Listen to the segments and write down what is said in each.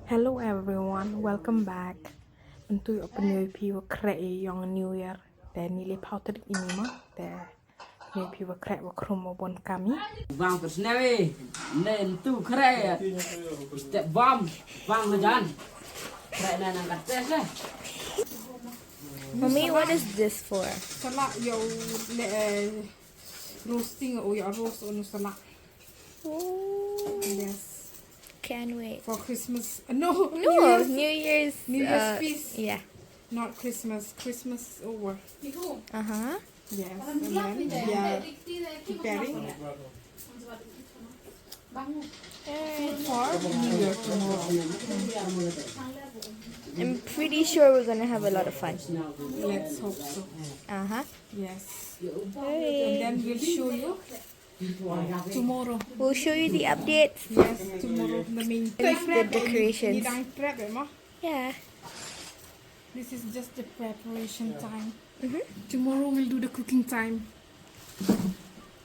Hello everyone, welcome back. Untuk Pynkhreh yang New Year. Dan nilai pauter ini mah, dan Pynkhreh wakrum bon kami. Vang per snem nên tu khre step bom vang ma jan khre na nang kat tes le Mommy, what is this for? Salak yo roasting o yo roast on salak. Oh, Yes, can't wait. for Christmas. No, No, New Year's New Year's feast. Yeah. Not Christmas. Christmas is over. Uh-huh. Yes, and then we are preparing food for New Year tomorrow. I'm pretty sure we're gonna have a lot of fun. Let's hope so. Uh-huh. Yes. And Hey. then we'll show you tomorrow. We'll show you the updates. Yes, tomorrow. The main The decorations. prep, Yeah. This is just the preparation time. Mm-hmm. Tomorrow we'll do the cooking time.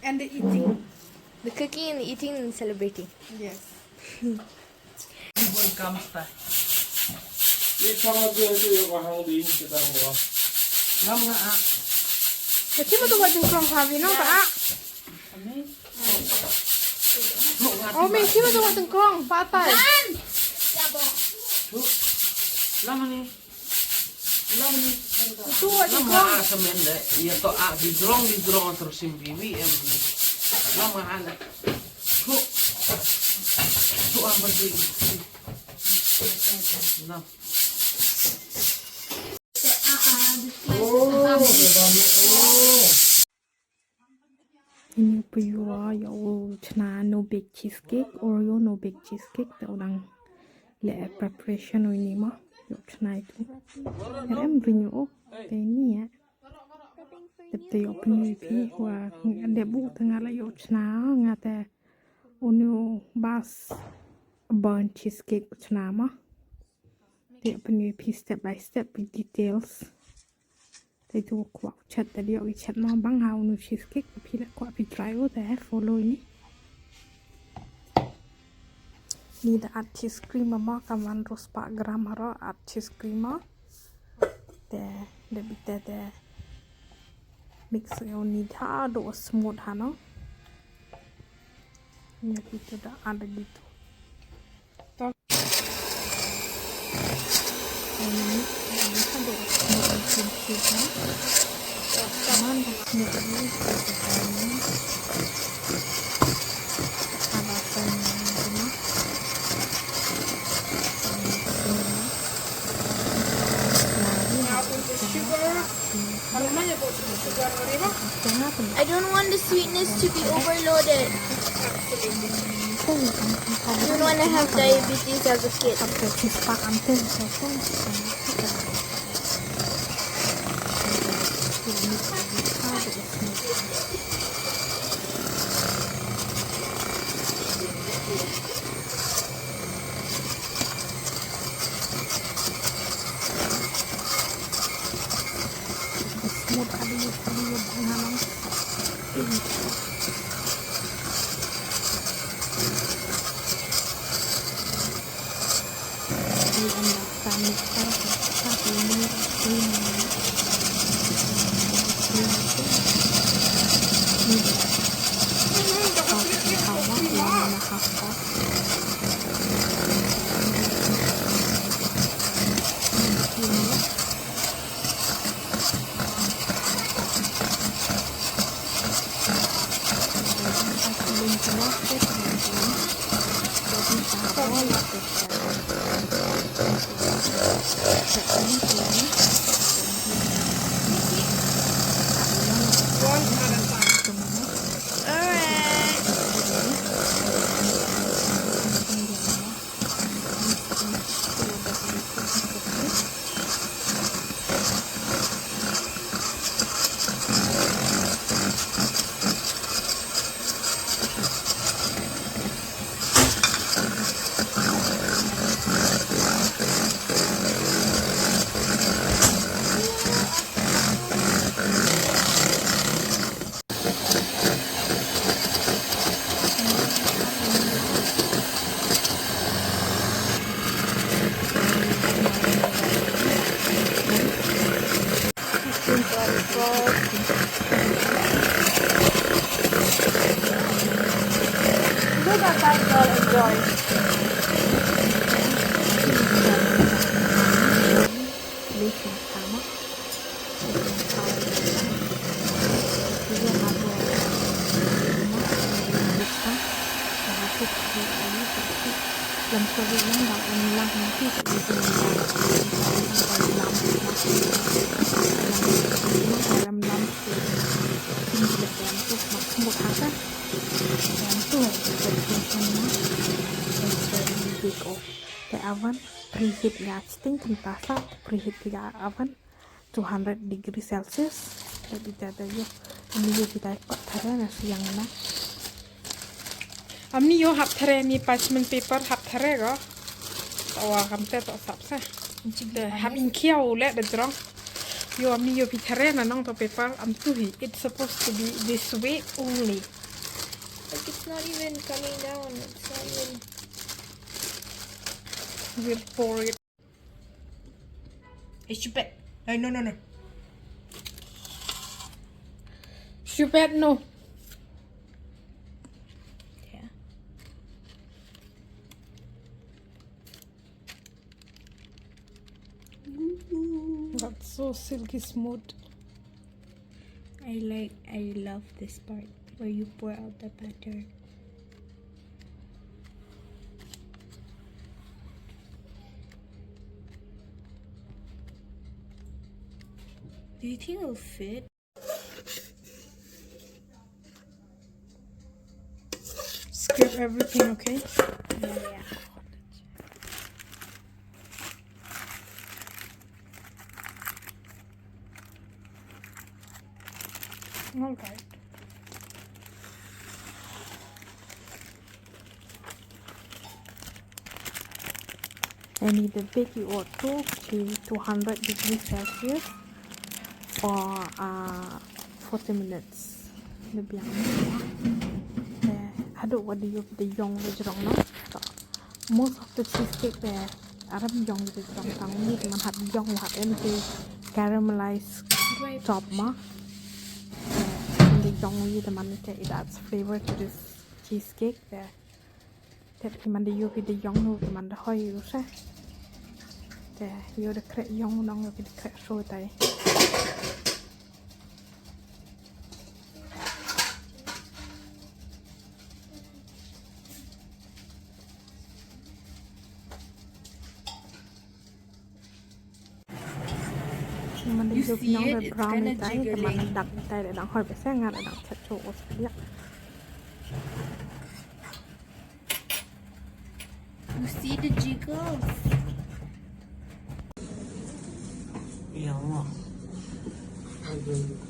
And the eating. The cooking and the eating and celebrating. Yes. bon kam sta Ini sama dia tu yang orang di ini kita orang. lam nga a Kasi mo to watching from Havi no ka? Oh, may sino to watching kong patay. lam ni Ito watching lam nga kong. a semen de ya to a di drong terus sim bibi em lam nga ala tu am berdi lam Ini puyua ya chna no bake cheesecake Oreo no bake cheesecake ta orang le preparation ini mah yo chna itu. Em rinyo te ni ya. Tepte yo penyupi wa de bu tengah la yo chna ngate onu bas burnt cheesecake chna mah. Te penyupi step by step with details. They do a quack chat that you chat no bang how no cheesecake puis la quack puis try there follow ni the art cheese cream ma kaman ros pa gram aro art cheese cream the bit the mix you need ha do smooth ha no ni itu da ada gitu ini kan do smooth cheese ha kaman smooth ni alasan ini I don't want the sweetness to be overloaded. I don't want to have diabetes as a kid. god. Look at that girl enjoy. Lấy xuống thám á. Lấy xuống thám. Bây giờ mà vừa dịch á. Và thích thì ấy sẽ thích. Lần sau việc lãnh đạo em làm những cái sự gì làm thì xin được em chúc mặc một tháng á em tuh big off the oven preheat gas ting tentasa preheat the oven 200 degree Celsius jadi ada yo ini yo kita ikut cara nasi yang mana Amni yo hap thare mi parchment paper hap thare go awa kamte to sap sa de hap in khiao le de drong yo amni yo pi thare na nong to paper am tu hi it's supposed to be this way only Like it's not even coming down. It's not even. we'll pour it Stupid. No. stupid no Yeah. that's so silky smooth I love this part where you pour out the batter. Do you think it'll fit? scrape everything okay Yeah. all right I need to bake it to 200 degrees Celsius for 40 minutes lebih yang aduk what do you the young the jrong no most of the cheesecake there Arab young the jrong tang ni man hat young hat empty caramelized top ma the young the man it adds flavor to this cheesecake there that man the you the young no the man the hoy you say there you the crack young nong the crack so taiมันได้ยุบน้องแบบbrownในใจแต่มันดักในใจแต่ดังหอยไปแซงงานแต่ดังชัดโชว์สักอย่าง You see the jiggles? Yeah.